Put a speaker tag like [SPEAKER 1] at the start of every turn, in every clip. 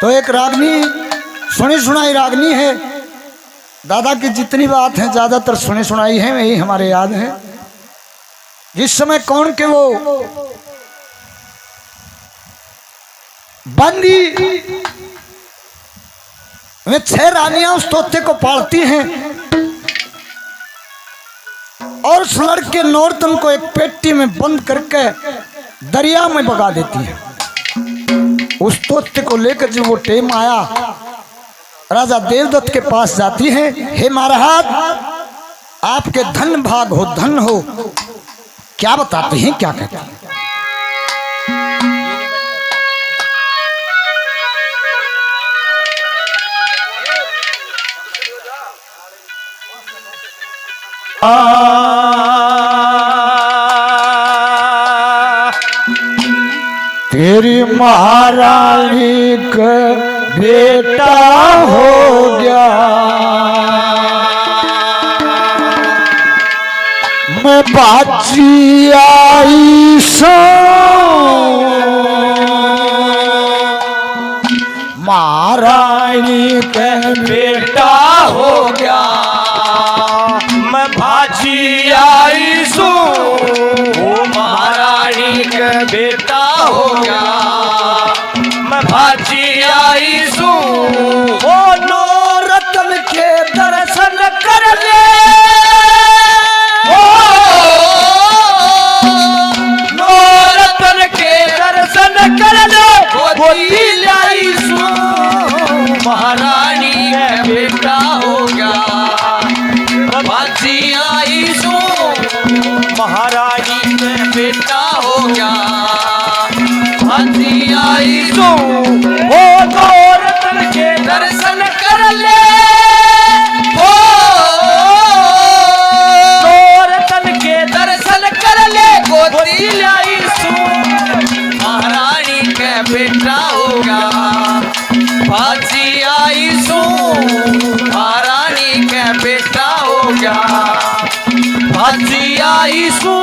[SPEAKER 1] तो एक रागनी सुनी सुनाई रागनी है। दादा की जितनी बात है ज्यादातर सुनी सुनाई है, वही हमारे याद है। जिस समय कौन के वो बंदी वे 6 रानियां उस तोते को पालती हैं और उस लड़के नौरतन को एक पेटी में बंद करके दरिया में भगा देती है। उस तोते को लेकर जब वो टेम आया, राजा देवदत्त के पास जाती है। हे महाराज, आपके धन भाग हो, धन हो। क्या बताते हैं, क्या कहते हैं? तेरी महारानी का बेटा हो गया, मैं बाजी आई सो महारानी का बेटा हो गया,
[SPEAKER 2] मैं भाजी आई सू वो महारानी का बेटा हो गया, मैं भाजी आई सू वो
[SPEAKER 1] नौरतन के दर्शन कर ले,
[SPEAKER 2] नौरतन के दर्शन कर ले, गोदी लाई सू महारानी का बेटा हो गया, भाजी आई सू महारानी का बेटा हो गया, भाजी आई सू वो नौरतन के दर्शन कर ले, ओ नौरतन के दर्शन कर ले, गोदी लाई सू महारानी का बेटा हो गया, भाजी आई सू महारानी का बेटा हो गया, भाजी आई सू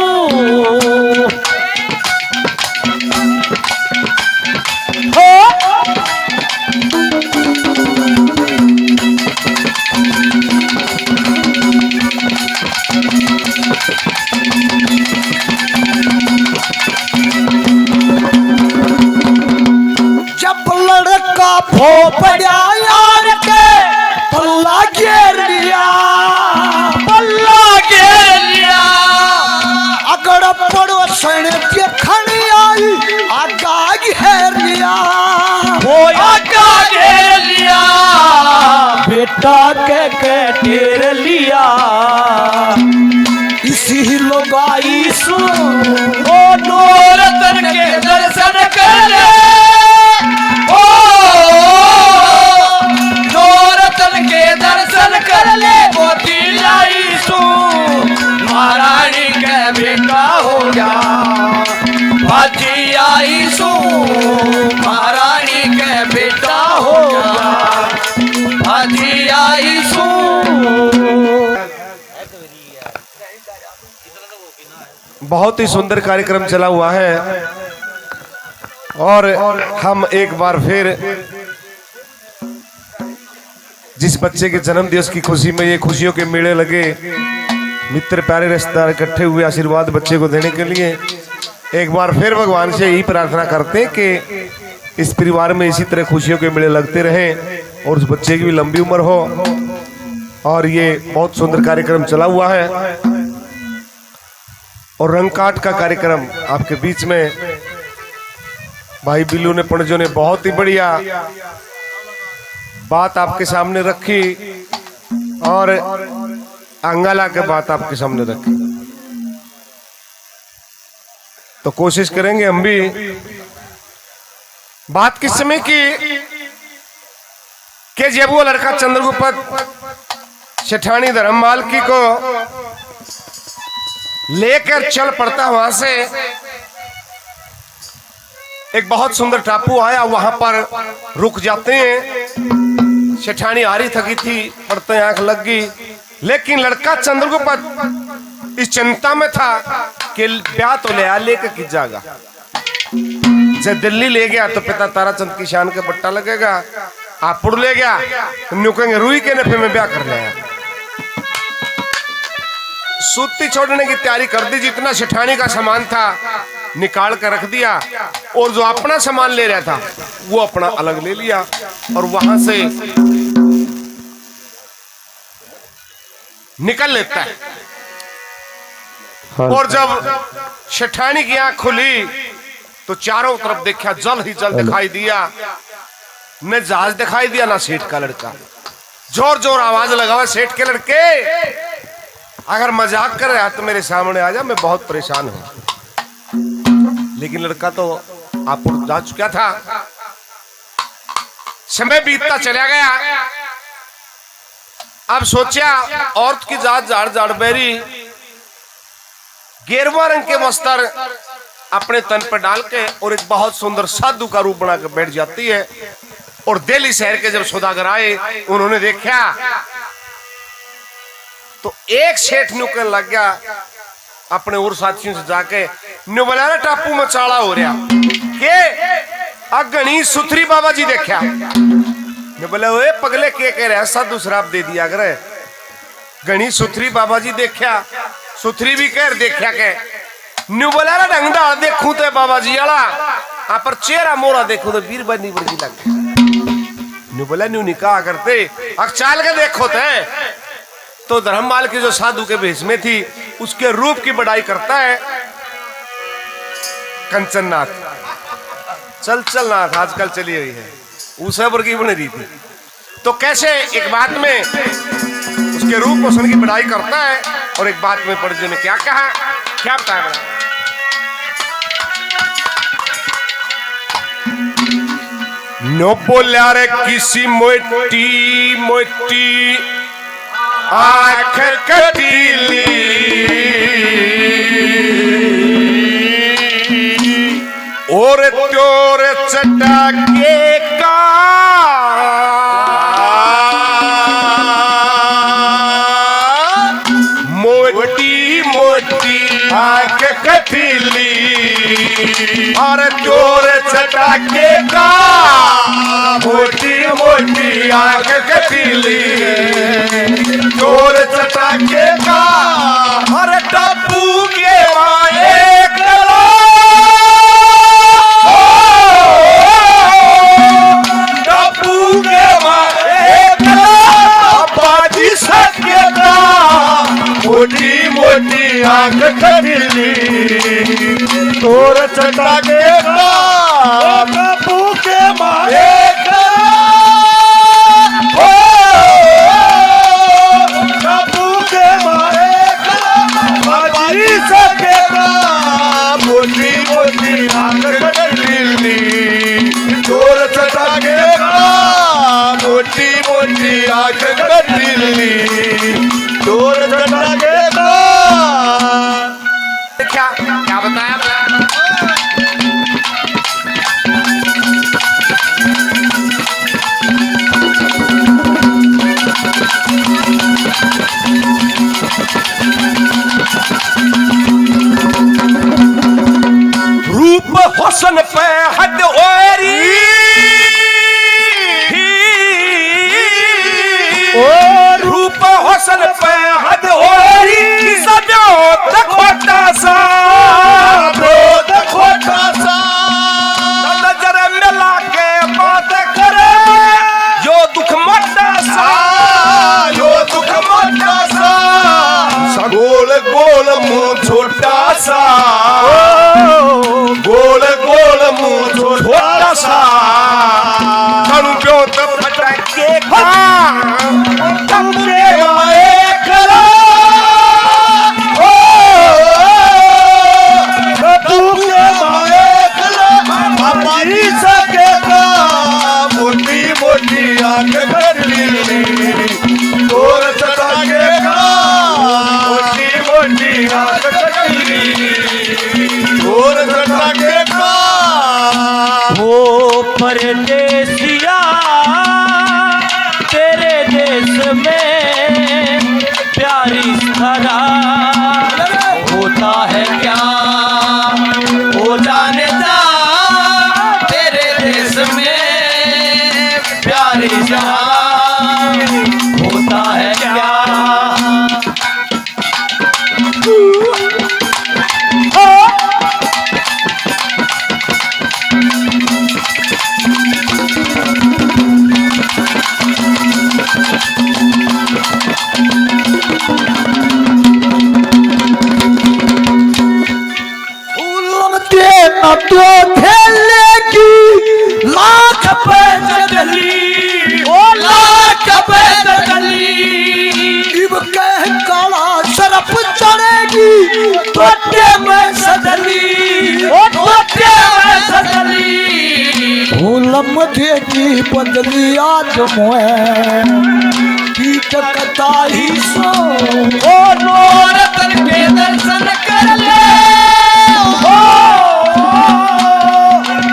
[SPEAKER 1] जब लड़का भोपड़ा यार के पल्ला घेर लिया,
[SPEAKER 2] पल्ला घेर लिया,
[SPEAKER 1] अगर पड़ोसन देखन आई आगा घेर लिया,
[SPEAKER 2] वो आगा घेर लिया,
[SPEAKER 1] बेटा के
[SPEAKER 2] घेर लिया,
[SPEAKER 1] इसी लोग आई सो
[SPEAKER 2] ओ नौरतन के दर्शन कर ले, ओ नौरतन के दर्शन कर ले, गोदी लाई सू महारानी का बेटा हो गया, भाजी आई सू महारानी का बेटा हो गया, भाजी आई सू। बहुत ही सुंदर कार्यक्रम चला हुआ है और हम एक बार फिर जिस बच्चे के जन्म दिवस की खुशी में ये खुशियों के मेले लगे, मित्र प्यारे रिश्तेदार इकट्ठे हुए आशीर्वाद बच्चे को देने के लिए एक बार फिर भगवान से यही प्रार्थना करते हैं कि इस परिवार में इसी तरह खुशियों के मेले लगते रहें और उस बच्चे की भी लंबी उम्र हो। और ये बहुत सुंदर कार्यक्रम चला हुआ है और रंगकाट का कार्यक्रम आपके बीच में भाई बिल्लू ने पणजो ने बहुत ही बढ़िया बात आपके सामने रखी और अंगाला के बात आपके सामने रखी। तो कोशिश करेंगे हम भी। बात किस समय की कि जब वो लड़का चंद्रगुप्त सेठानी धर्मपाल की को लेकर चल पड़ता, वहां से एक बहुत सुंदर टापू आया, वहां पर रुक जाते हैं। सेठानी हारी थकी थी, पड़ते आंख लग गई, लेकिन लड़का चंद्रगुप्त इस चिंता में था कि ब्याह तो ले आ लेकर की जाएगा। से दिल्ली ले गया तो पिता ताराचंद की शान का पट्टा लगेगा। हापुड़ ले गया तो न्यू कहेंगे रुई के नफे में ब्याह कर लिया। सूती छोड़ने की तैयारी कर दी, जितना सेठानी का सामान था निकाल कर रख दिया और जो अपना सामान ले रहा था वो अपना अलग ले लिया और वहां से निकल लेता है। और जब सेठानी की आंख खुली तो चारों तरफ देखा, जल ही जल दिखाई दिया, न जहाज दिखाई दिया ना सेठ का लड़का। जोर जोर आवाज लगा, सेठ के लड़के अगर मजाक कर रहा है तो मेरे सामने आ जा, मैं बहुत परेशान हूं। लेकिन लड़का तो आप जा चुका था। समय बीतता चला गया। अब सोचा औरत की जात झाड़ झाड़ बेरी, गेरुआ रंग के वस्त्र अपने तन पर डाल के और एक बहुत सुंदर साधु का रूप बना के बैठ जाती है। और दिल्ली शहर के जब सौदागर आए, उन्होंने देखा तो एक सेठ न्यू कहने लग गया अपने और साथियों से जाके, न्यू बोला टापू में चाला हो रहा के गणेश सुथरी बाबा जी देखा। न्यू बोले ओए पगले के कह रहे साधु शराब दे दिया करे। गणेश सुथरी बाबा जी देखा, सुथरी भी कह देखा के। न्यू बोला ढंग डाल देखूं तो बाबा जी वाला, आप पर चेहरा मोरा देखो तो वीर बनी वर्गी लगे। न्यू बोला न्यू निकाह करते अब चाल के देखो तो धर्मपाल की जो साधु के भेष में थी उसके रूप की बड़ाई करता है कंचननाथ। चल नाथ आजकल चली हुई है, उस वर्गी बन रही थी। तो कैसे एक बात में उसके रूप पोषण की बड़ाई करता है और एक बात में पंडित ने क्या कहा, क्या बताया? नो बोल्या रे किसी मोटी मोटी आँख कटीली और त्योर चटाके का मोटी मोटी आँख कटीली और त्योर चटाके का मोटी मोटी आँख कटीली चोर चटाके का हर टप्पू के माए टप्पू के माए बाजी सकेता मोटी मोटी आंख कटीली चोर चटाके का टप्पू के माए मोटी मोटी आंख कटीली चोर चटाके का मोटी मोटी आंख कटीली चोर चटाके का। क्या क्या बताया? रूप हुस्न पे हद ओरी और रूप हुस्न पे हद ओरी सजो खोटा सा खोटा सा नजर मिला के बात करे जो दुख मोटा सा जो दुख मोटा सा गोल गोल मुंह छोटा सा गोल गोल मुंह छोटा सा तो फटके मोटी मोटी आंख कटीली चोर चटाके का मोटी मोटी आंख कटीली चोर चटाके का।
[SPEAKER 3] हो परदेसिया तेरे देश में प्यारी धरा होता है क्या हो जाने जा
[SPEAKER 1] तो थैले की लाख पे जगली,
[SPEAKER 3] ओ लाख पे जगली,
[SPEAKER 1] इब कह काला सरफ चढ़ेगी तोटे में सदली,
[SPEAKER 3] ओ टोटे में सजली,
[SPEAKER 1] भूलम देगी बदली आज मोए कीट कताई सो,
[SPEAKER 3] ओ नौरतन के दर्शन कर ले, ओ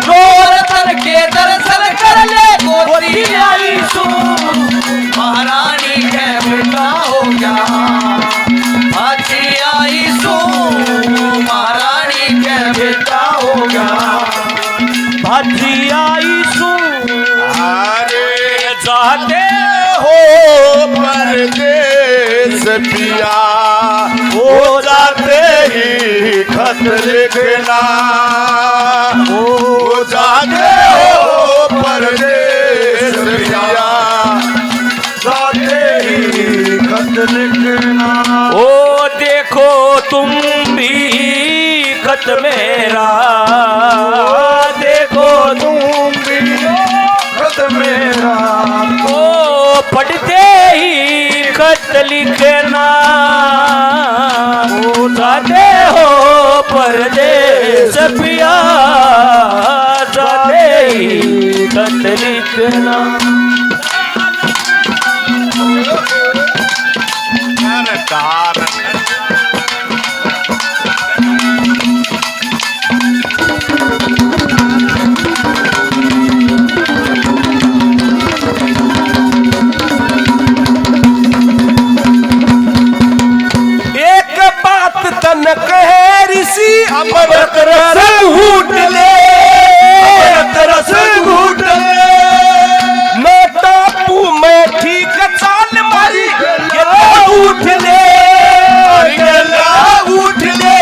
[SPEAKER 3] नौरतन के दर्शन कर ले, गोदी आई सो महारानी के बेटा हो गया, अच्छी आई सो महारानी के बेटा हो गया, भाजी आई सो
[SPEAKER 2] अरे
[SPEAKER 3] जाते
[SPEAKER 2] हो परदेस पिया, हो जाते ही खत लिखना, हो जाते हो परदेस पिया, जाते ही खत लिखना।
[SPEAKER 3] ओ देखो तुम भी खत मेरा, देखो तुम भी
[SPEAKER 2] खत मेरा,
[SPEAKER 3] ओ पढ़ते ही खत लिखना, ओ जाते हो परदेस पिया, जाते ही खत लिखना।
[SPEAKER 2] एक बात तन कहे ऋषि अमृत रस घूट ले, अमृत रस घूट ले, मैं टापू में ठीक चाल मारी गेला उठ ले, गेला उठ ले,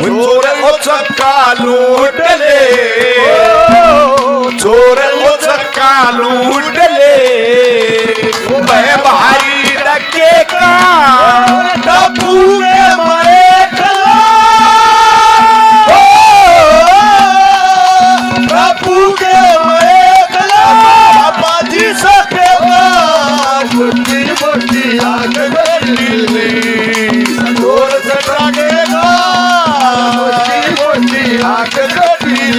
[SPEAKER 2] चोर ओ चक्का लूट ले, चोर ओ चक्का लूट ले, मैं भारी डके का टापू में मरे कला, टापू के मरे कला, बाबा जी सकेगा बुद्धि बुद्धि आग गली, चोर सटाएगा बुद्धि बुद्धि आग गली,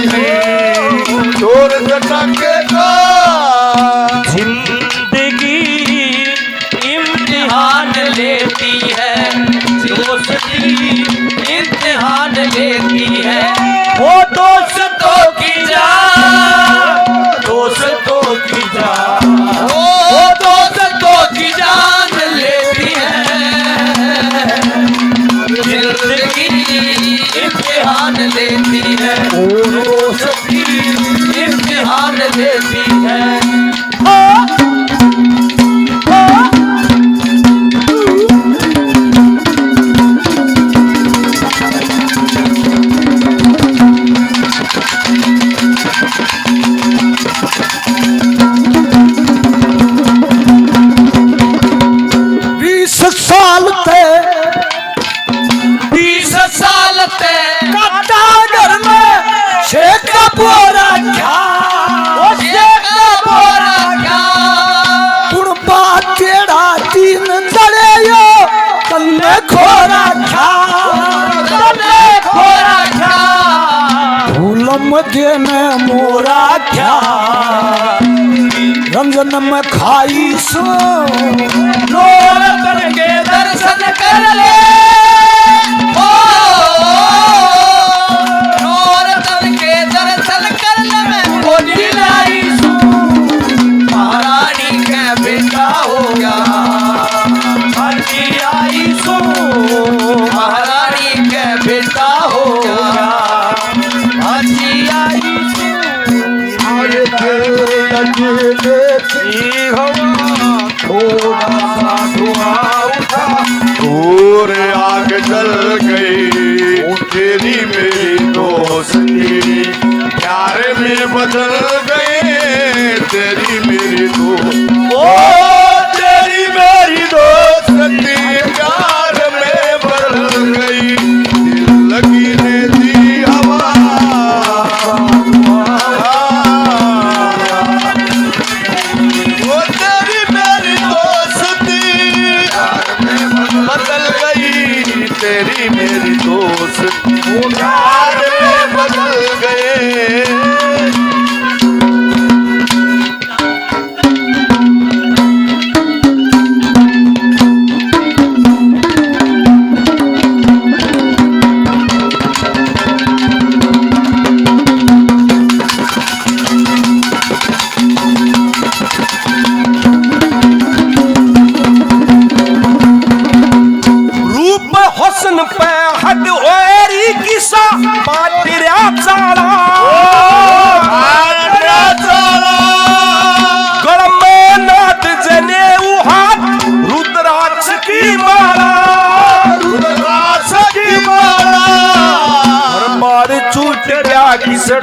[SPEAKER 2] चोर सटाएगा।
[SPEAKER 3] जिंदगी इम्तिहान लेती है, दोस्ती इम्तिहान लेती है, वो दोस्तों की जान, दोस्तों की जान, वो दोस्तों की जान लेती है, जिंदगी इम्तिहान लेती है, वो दोस्ती इम्तिहान लेती है।
[SPEAKER 1] साल थे
[SPEAKER 3] 20 साल ते
[SPEAKER 1] काटा घर में शेख का बोरा क्या,
[SPEAKER 3] ओ शेख का बोरा क्या,
[SPEAKER 1] पुरबा तेरा तीन जड़े यो तन्ने खोरा क्या,
[SPEAKER 3] तने खोरा क्या,
[SPEAKER 1] फूलम देने मोरा क्या, रंजन में खाई सो,
[SPEAKER 3] नौरतन के दर्शन कर ले, ओ नौरतन के दर्शन कर ले, मैं गोदी लाई सू महारानी के बेटा हो गया, भाजी आई सू महारानी के बेटा हो गया, भाजी आई सू
[SPEAKER 2] थोड़ा सा धुआं उठा, दूर आग जल गई, तेरी मेरी दोस्ती प्यार में बदल गए, तेरी मेरी ओ तेरी मेरी दोस्ती प्यार में बदल गई, दिल लगी ने दी हवा,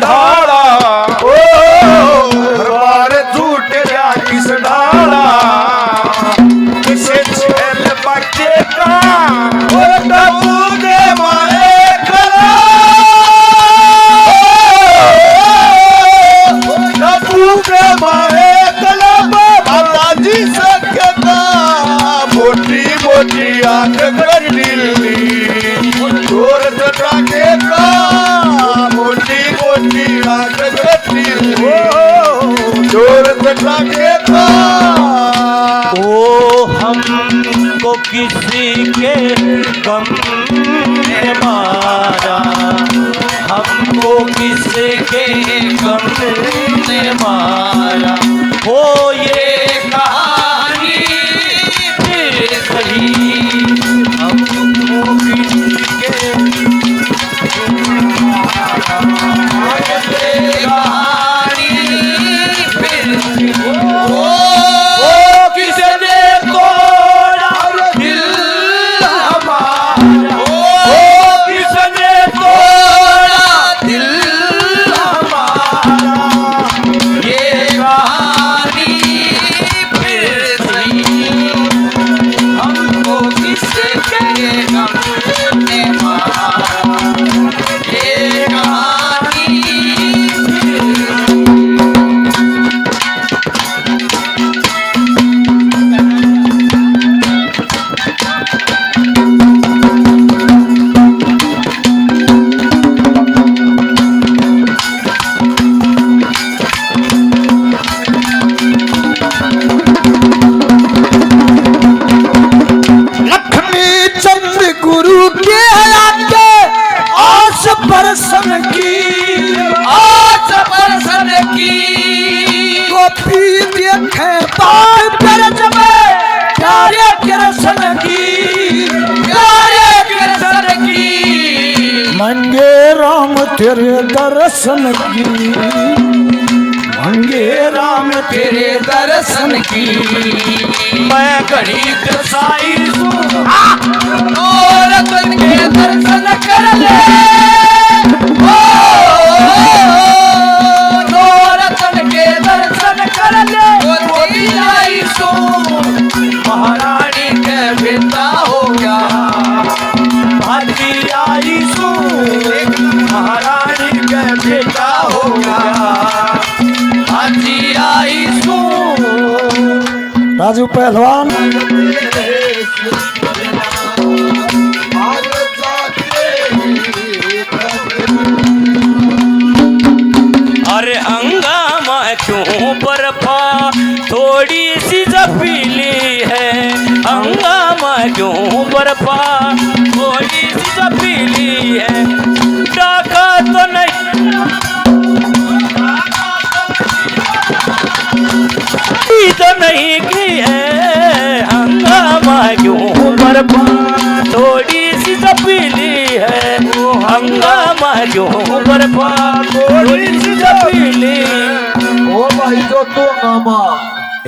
[SPEAKER 2] ढाला ओ हर बार झूठ जा किस ढाला किसे छेल बच्चे का ओ डबू दे मारे कला डबू दे मारे कला माता जी सकता मोटी मोटी आंख कर दिल्ली जोर सटा के का मोटी मोटी आंख कर दिल्ली जोर सटा के का
[SPEAKER 4] ओ हमको किसी के गम ने मारा, हमको किसी के गम ने मारा। हो ये कहानी फिर सही, हमको किसी के
[SPEAKER 3] कहानी फिर
[SPEAKER 4] किसने तोड़ा दिल हमारा, किसने तोड़ा दिल हमारा।
[SPEAKER 3] ये कहानी फिर सही, हमको किसके गम ने मारा। ये कहानी
[SPEAKER 1] लक्ष्मी चंद्र गुरु के आके आस परसन की
[SPEAKER 3] आज बरसन की
[SPEAKER 1] गोपी देखे पार ब्रज में प्यारे कृष्ण की
[SPEAKER 3] प्यारे कृष्ण की
[SPEAKER 1] मंगे राम तेरे दर्शन की मंगे राम
[SPEAKER 3] तेरे दर्शन की
[SPEAKER 4] मैं गणित साई
[SPEAKER 3] और तुम के दर्शन कर ले और तुम के दर्शन कर ले मोदी आई सो महारानी के बेटा हो गया
[SPEAKER 4] भाजी आई सू, महारानी के बेटा हो गया।
[SPEAKER 3] हाजी आई सो
[SPEAKER 1] राजू पहलवान
[SPEAKER 4] अरे हंगामा क्यों बर्फा थोड़ी सी जपीली है, हंगामा क्यों बर्फा थोड़ी सी जपीली है। डाका तो नहीं तो नहीं की है, हंगामा क्यों बर्फा थोड़ी सी जपीली है। हंगामा क्यों बर्फा थोड़ी सी जपीली।
[SPEAKER 1] ओ भाई जो तो गामा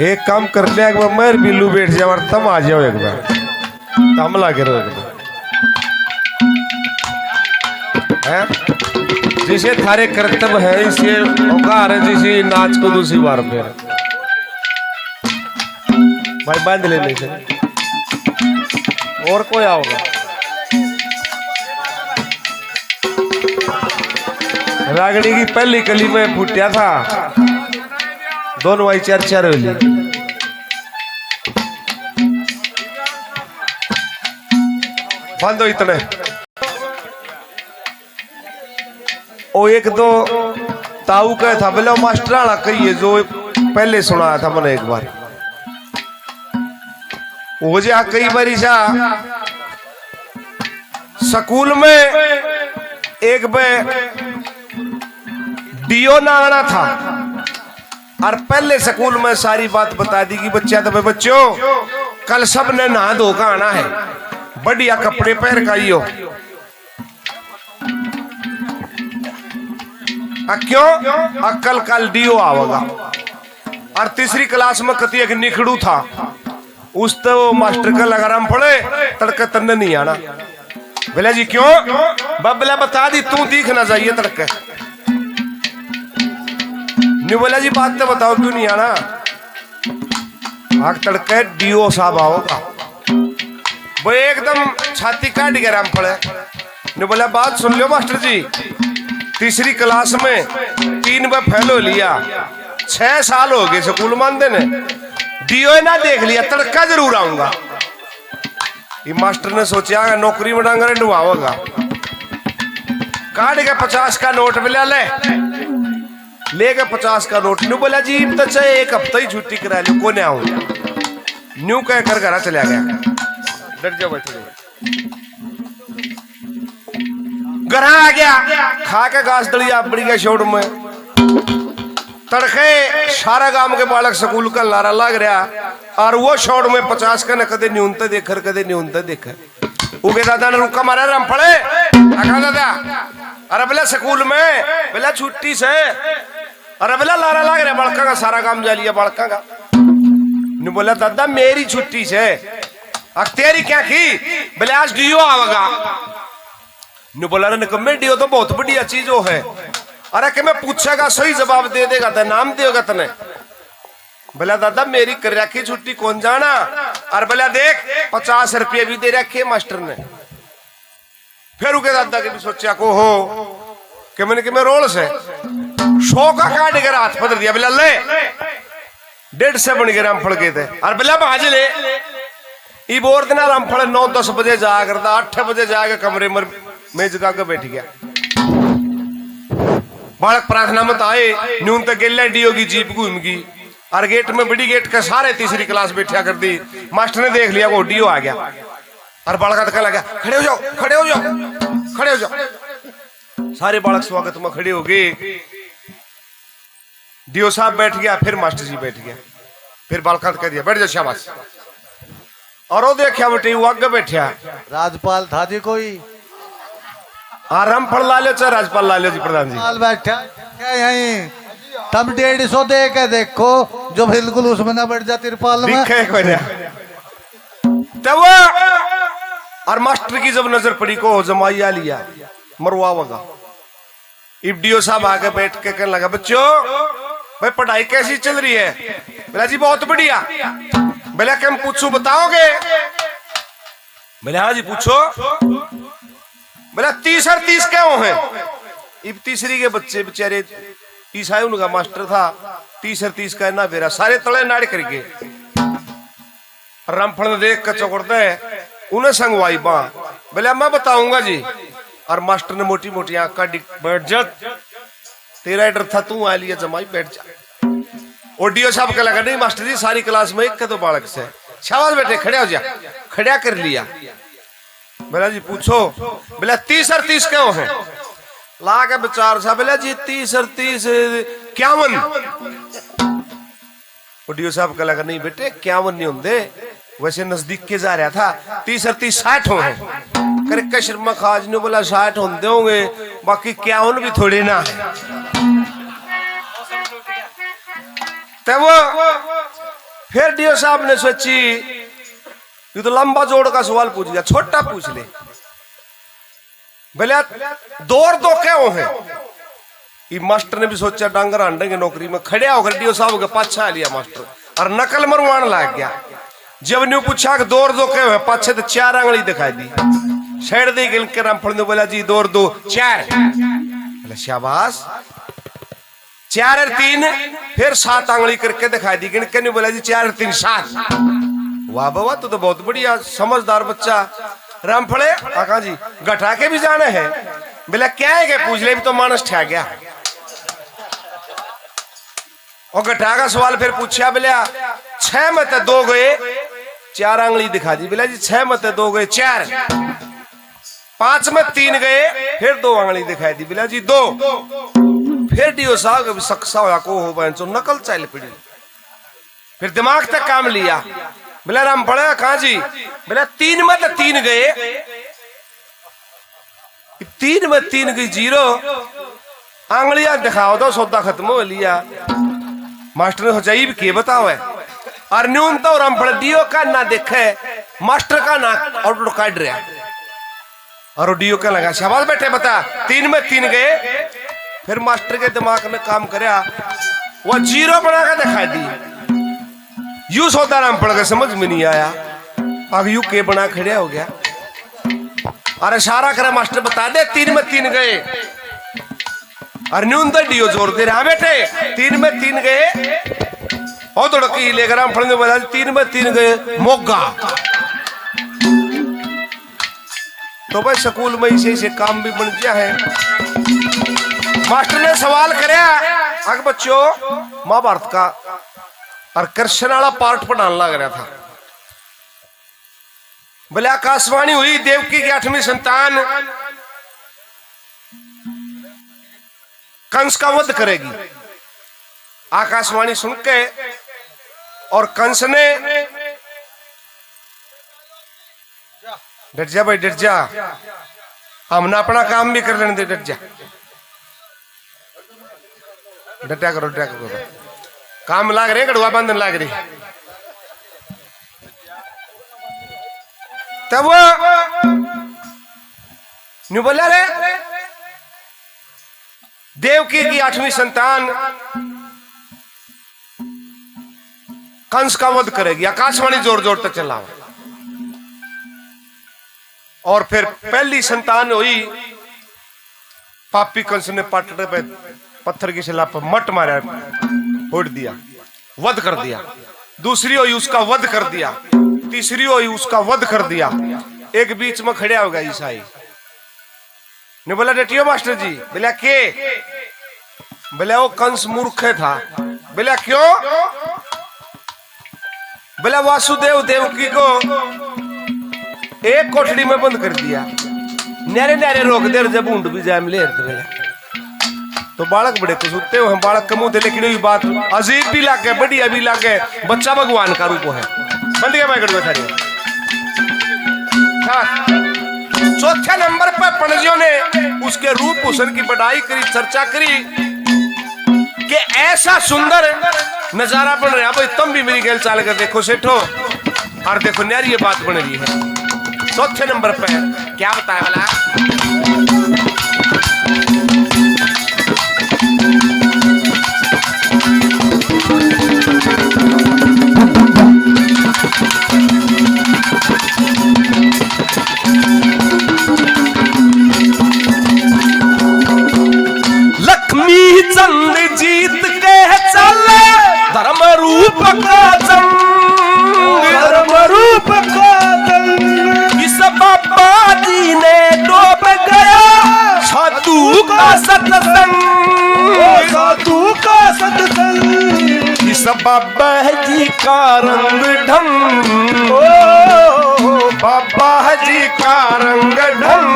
[SPEAKER 2] एक काम कर ले एक बार मैं बिल्लू बैठ जाओ और तुम आ जाओ एक बार हमला करो एक बार हैं जिसे थारे कर्तव्य है इसे औकार है जिसे नाच को दूसरी बार फिर भाई बांध लेने से और कोई आओगे रागड़ी की पहली कली में फूटिया था दोनों भाई चार चार होली बंद हो इतने ओ एक दो ताऊ का था बोले मास्टर आला कहिए जो पहले सुनाया था मैंने एक बार वो जा कई बारी जा स्कूल में एक बे डीओ ना आना था और पहले स्कूल में सारी बात बता दी कि बच्चा तो बच्चों कल सब ने नहा धो का आना है बढ़िया कपड़े पहन का आइयो क्यों कल कल डीओ आवेगा और तीसरी क्लास में कती एक निखड़ू था उस तो मास्टर का लगाराम पड़े तड़के तन्ने नहीं आना बोले जी क्यों बबला बता दी तू दिखना चाहिए तड़के न्यू बोला जी बात तो बताओ क्यों नहीं आना। आग तड़के डीओ साहब आओगा, वो एकदम छाती काट गया रामफल। ने बोला बात सुन लो मास्टर जी, तीसरी क्लास में 3 बार फेल हो लिया, 6 साल हो गए स्कूल मानते ने, डीओ ना देख लिया, तड़का जरूर आऊंगा। ये मास्टर ने सोचा नौकरी में डांगर डुबाओगा, काट के 50 का नोट मिला, ले गए 50 का नोट। न्यू बोला जी तो चाहे 1 हफ्ता ही छुट्टी करा लो, कोने आऊंगा। न्यू कहकर घर चला गया। डर जाओ बैठे, घर आ गया, खा के घास दलिया बड़ी गया शोर में। तड़के सारा गांव के बालक स्कूल का लारा लग रहा, और वो शोर में 50 का न कदे न्यूनता देखकर कदे न्यूनता देखकर। उगे दादा ने रुका मारा रामफड़े, आका दादा अरे बोला स्कूल में, बोला छुट्टी से, अरे बोला लारा लग रहा बड़का का, सारा काम जा लिया बड़का का। ने बोला दादा मेरी छुट्टी से, तेरी क्या की, बोले आज डीओ आवेगा। ने बोला निकम्मे डीओ तो बहुत बढ़िया चीज हो है, अरे कि मैं पूछेगा सही जवाब दे देगा तो नाम देगा तने। बोला दादा मेरी कर रखी छुट्टी कौन जाना, और बोला देख 50 रुपये भी दे रखे मास्टर ने। फिर उनके दादा के भी सोचा को हो कि मैं रोल से 100 का काट कर हाथ पकड़ दिया, बोला ले 150 बन गए रामफल के थे। और बोला भाज ले ई बोर दिन रामफल 9-10 बजे जाया करता, 8 बजे जाके कमरे में जगा के बैठ गया। बालक प्रार्थना मत आए, न्यून तक गेल डीओ की जीप घूम गई, और गेट में बड़ी गेट के सारे तीसरी क्लास बैठा कर दी। मास्टर ने देख लिया वो डीओ आ गया, और बालक कहने लगा खड़े हो जाओ, खड़े हो जाओ, खड़े हो जाओ। सारे बालक स्वागत में खड़े हो गए। डीओ साहब बैठ गया, फिर मास्टर जी बैठ गया, फिर बालक कह दिया बैठ जाओ शाबाश। और वो देखा बेटे वो आगे बैठा,
[SPEAKER 5] राजपाल था जी कोई,
[SPEAKER 2] रामफल लाले चाहे राजपाल लाले जी प्रधान जी
[SPEAKER 5] राजपाल बैठा क्या यहीं, तब 150 दे के देखो जो बिल्कुल उसमें ना बैठ जा तिरपाल में।
[SPEAKER 2] तब और मास्टर की जब नजर पड़ी को जमाइया लिया मरवा होगा। इब्डियो साहब आके बैठ के कहने लगा बच्चों भाई पढ़ाई कैसी चल रही है। बोला जी बहुत बढ़िया। बोला कि हम पूछू बताओगे। बोले हाँ जी पूछो। बोला 30 और 30 क्यों है। इब तीसरी के बच्चे बेचारे ईसाई उनका मास्टर था 30 और 30 कहना बेरा सारे तले नाड़ करके रामफल ने देख कर चौकड़ता है उन्हें संगवाई बां। बोले मैं बताऊंगा जी। और मास्टर ने मोटी मोटी आंख का बैठ जा तेरा डर था तू आ लिया जमाई बैठ जा। ओडियो साहब का लगा नहीं मास्टर जी सारी क्लास में एक के तो बालक से शाबाश बेटे खड़े हो जा। खड़ा कर लिया। बोला जी पूछो। बोला 30 और 30 क्यों है। ला के विचार सा बोला जी 30 और 30 51। ओडियो साहब का लगा नहीं बेटे 51 नहीं होंगे वैसे नजदीक के जा रहा था 30 और 30 60 हो है। करे शर्मा खाज ने बोला 60 होंगे होंगे बाकी 51 भी थोड़े ना। तब फिर डीओ साहब ने सोची ये तो लंबा जोड़ का सवाल पूछ गया छोटा पूछ ले। बोले 2 और 2 क्यों है। ये मास्टर ने भी सोचा डांगर आंडेंगे नौकरी में खड़े होकर डीओ साहब के पाछा लिया मास्टर और नकल मरवान लग गया। जब ने पूछा कि 2 और 2 क्यों है पाछे तो 4 आंगली दिखाई दी। शेड़ दी गिल के रामफल ने बोला जी 2 और 2 4। बोला शाबाश 4 और 3 फिर 7 आंगली करके दिखाई दी। गिन के नहीं बोला जी 4 और 3 7। वाह बाबा तू तो बहुत बढ़िया समझदार बच्चा। रामफले आका जी गठा के भी जाने हैं। बोला क्या है क्या पूछ ले भी तो मानस ठा गया। और गठा का सवाल फिर पूछा। बोला 6 में तो 2 गए 4 आंगली दिखा दी। बोला जी 6 में तो 2 गए 4। 5 में 3 गए फिर 2 आंगली दिखाई दी। बोला जी 2। फिर डीओ साहब सक्सा होया को हो बहन नकल चल पड़ी। फिर दिमाग तक काम लिया। बोला राम पड़ा कहा जी। बोला 3 में तो 3 गए 3 में 3 गई 0 आंगलियां दिखाओ दो सौदा खत्म हो लिया। मास्टर ने सोचा ये के बताओ है। और न्यून तो राम पड़ा डीओ का ना देखे मास्टर का ना और काट रहा। और डीओ का लगा शाबाश बेटे बता 3 में 3 गए। फिर मास्टर के दिमाग में काम कराया वो जीरो बना के दिखाई दी। यू सौदा नाम पड़ गया, समझ में नहीं आया। अब यू के बना खड़े हो गया। अरे इशारा करे मास्टर बता दे 3 में 3 गए। अरे न्यूनतम डियो जोर दे रहा बेटे, 3 में 3 गए। और तो डकी लेकर हम फड़ने बता 3 में 3 गए मोगा। तो भाई स्कूल में इसे काम भी बन गया है। मास्टर ने सवाल कराया, अगर बच्चों महाभारत का और कृष्ण वाला पार्ट पढ़ाने लग रहा था। बोले आकाशवाणी हुई देवकी की 8वीं संतान कंस का वध करेगी। आकाशवाणी सुन के और कंस ने डट जा भाई डट जा, हमने अपना काम भी कर लेने दे, डट जा, डटा करो डटा करो, काम लाग रहे कड़वा बंधन लाग रही। तब वो न्यू बोला रे देवकी की 8वीं संतान कंस का वध करेगी। आकाशवाणी जोर जोर तक चला और फिर पहली संतान हुई। पापी कंस ने पाटड़े पे पत्थर की शिला पर मट मारा, फोड़ दिया, वध कर दिया। दूसरी हुई उसका वध कर दिया। तीसरी हुई उसका वध कर दिया। एक बीच में खड़े हो गया ईसाई ने बोला डटियो मास्टर जी। बोला के? बोला वो कंस मूर्ख था। बोला क्यों? बोला वासुदेव देवकी को एक कोठड़ी में बंद कर दिया, न्यारे न्यारे रोक दे, जब ऊंट भी जाए मिले तो बालक बड़े खुश होते हो। हम बालक कम होते, लेकिन ये बात अजीब भी लागे, बढ़िया भी लागे। बच्चा भगवान का रूप है। बंद गया मैं सारी। चौथे नंबर पर पणजियों ने उसके रूप भूषण की बढ़ाई करी, चर्चा करी कि ऐसा सुंदर नजारा बन रहा। भाई तुम भी मेरी गैल चाल कर देखो सेठो, और देखो न्यारी ये बात बन रही है। चौथे नंबर पे क्या बताया वाला?
[SPEAKER 3] लक्ष्मी चंद जीत के चले धर्म रूप का जंग, धर्म रूप का जंग। इस बाबा जी ने डूब गया साधु का सत्संग, साधु का सत्संग। इस बाबा जी का रंग ढंग, बाबा जी का रंग ढंग।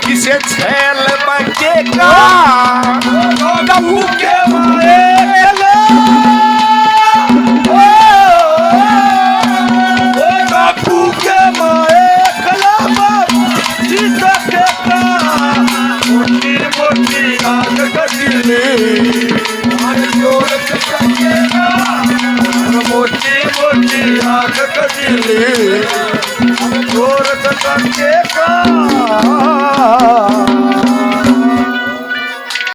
[SPEAKER 3] किसे छैल बचे का गहू के मारे गहू के मारे कला जीता के का मोटी मोटी आग कटिले आग जोर सकेगा, मोटी मोटी आग कटिले जोर सकेगा।